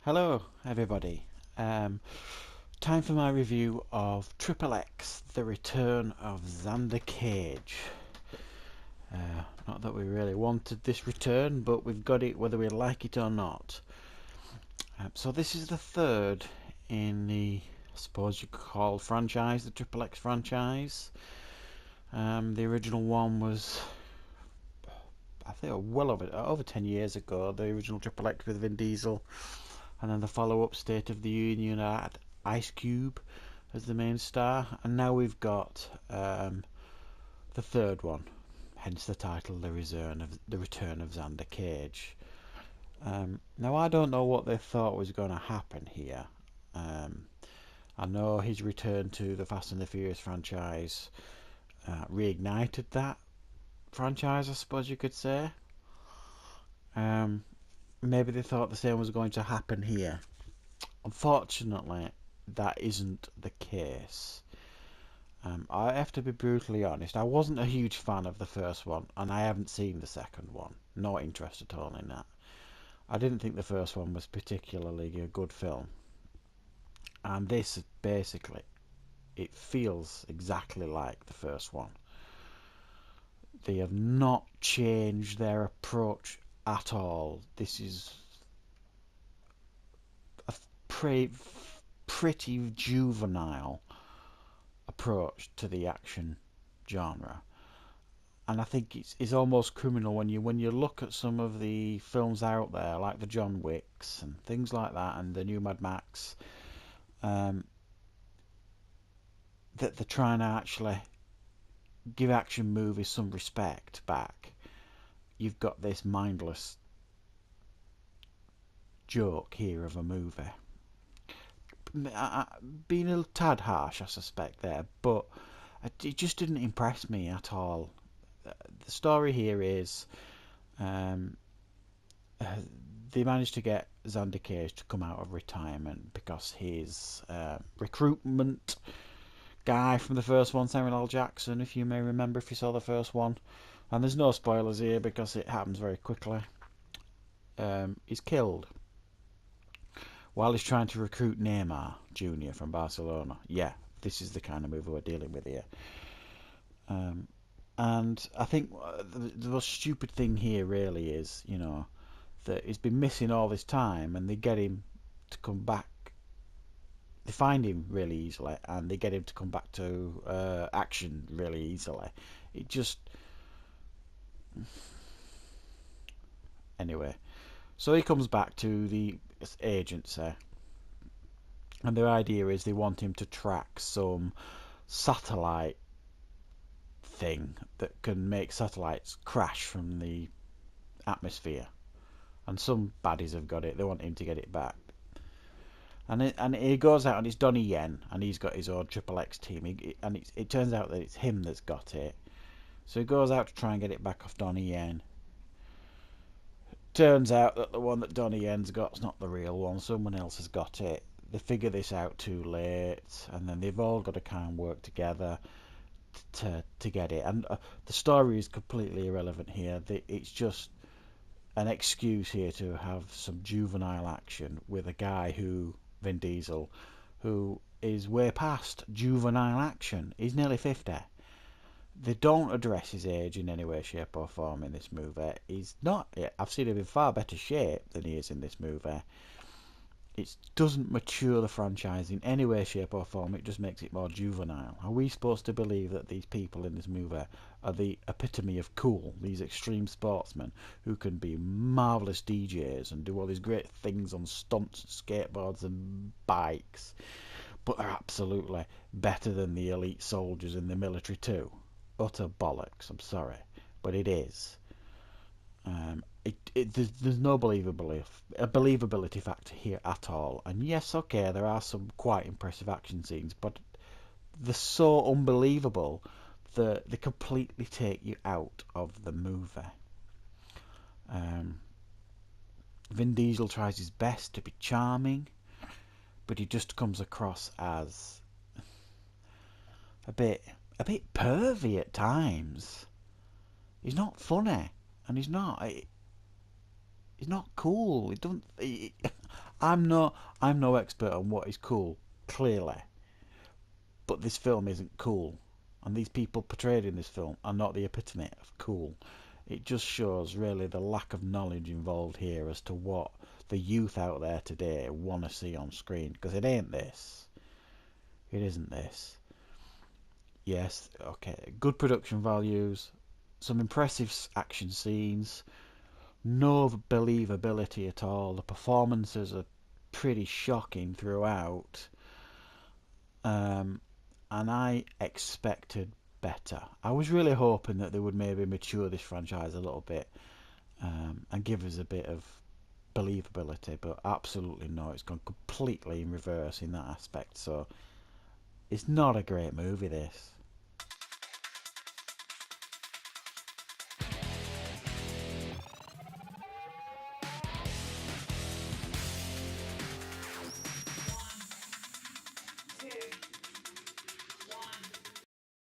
Hello, everybody. Time for my review of xXx, The Return of Xander Cage. Not that we really wanted this return, but we've got it whether we like it or not. So this is the third in the, I suppose you could call franchise, the xXx franchise. The original one was, I think, well over 10 years ago. The original xXx with Vin Diesel, and then the follow-up State of the Union at Ice Cube as the main star, and now we've got the third one, hence the title, The Return of Xander Cage. Now I don't know what they thought was going to happen here. I know his return to the Fast and the Furious franchise reignited that franchise, I suppose you could say. Maybe they thought the same was going to happen here. Unfortunately, that isn't the case. I have to be brutally honest, I wasn't a huge fan of the first one, and I haven't seen the second one. No interest at all in that. I didn't think the first one was particularly a good film. And this, basically, it feels exactly like the first one. They have not changed their approach at all. This is a pretty juvenile approach to the action genre, and I think it's almost criminal when you look at some of the films out there, like the John Wicks and things like that, and the new Mad Max, that they're trying to actually give action movies some respect back. You've got this mindless joke here of a movie. Being a tad harsh, I suspect, there, but it just didn't impress me at all. The story here is they managed to get Xander Cage to come out of retirement because his recruitment guy from the first one, Samuel L. Jackson, if you may remember if you saw the first one, and there's no spoilers here because it happens very quickly, is killed while he's trying to recruit Neymar Jr. from Barcelona. Yeah, this is the kind of movie we're dealing with here. And I think the most stupid thing here really is, that he's been missing all this time, and they get him to come back. They find him really easily, and they get him to come back to action really easily. It just... Anyway, so he comes back to the agency, and their idea is they want him to track some satellite thing that can make satellites crash from the atmosphere, and some baddies have got it. They want him to get it back, and he goes out, and it's Donnie Yen, and he's got his own xXx team, and it turns out that it's him that's got it. So he goes out to try and get it back off Donnie Yen. Turns out that the one that Donnie Yen's got's not the real one. Someone else has got it. They figure this out too late, and then they've all got to kind of work together to get it. And the story is completely irrelevant here. It's just an excuse here to have some juvenile action with a guy Vin Diesel, who is way past juvenile action. He's nearly 50. They don't address his age in any way, shape or form in this movie. He's not... I've seen him in far better shape than he is in this movie. It doesn't mature the franchise in any way, shape or form. It just makes it more juvenile. Are we supposed to believe that these people in this movie are the epitome of cool? These extreme sportsmen who can be marvellous DJs and do all these great things on stunts, skateboards and bikes, but are absolutely better than the elite soldiers in the military too? Utter bollocks, I'm sorry, but it is. There's no believability factor here at all. And yes, okay, there are some quite impressive action scenes, but they're so unbelievable that they completely take you out of the movie. Vin Diesel tries his best to be charming, but he just comes across as a bit pervy at times. He's not funny, and he's not cool. I'm no expert on what is cool, clearly, but this film isn't cool, and these people portrayed in this film are not the epitome of cool. It just shows really the lack of knowledge involved here as to what the youth out there today want to see on screen, because it ain't this. It isn't this. Yes, okay, good production values, some impressive action scenes, no believability at all. The performances are pretty shocking throughout, um, and I expected better. I was really hoping that they would maybe mature this franchise a little bit, and give us a bit of believability, but absolutely no, it's gone completely in reverse in that aspect. So it's not a great movie, this.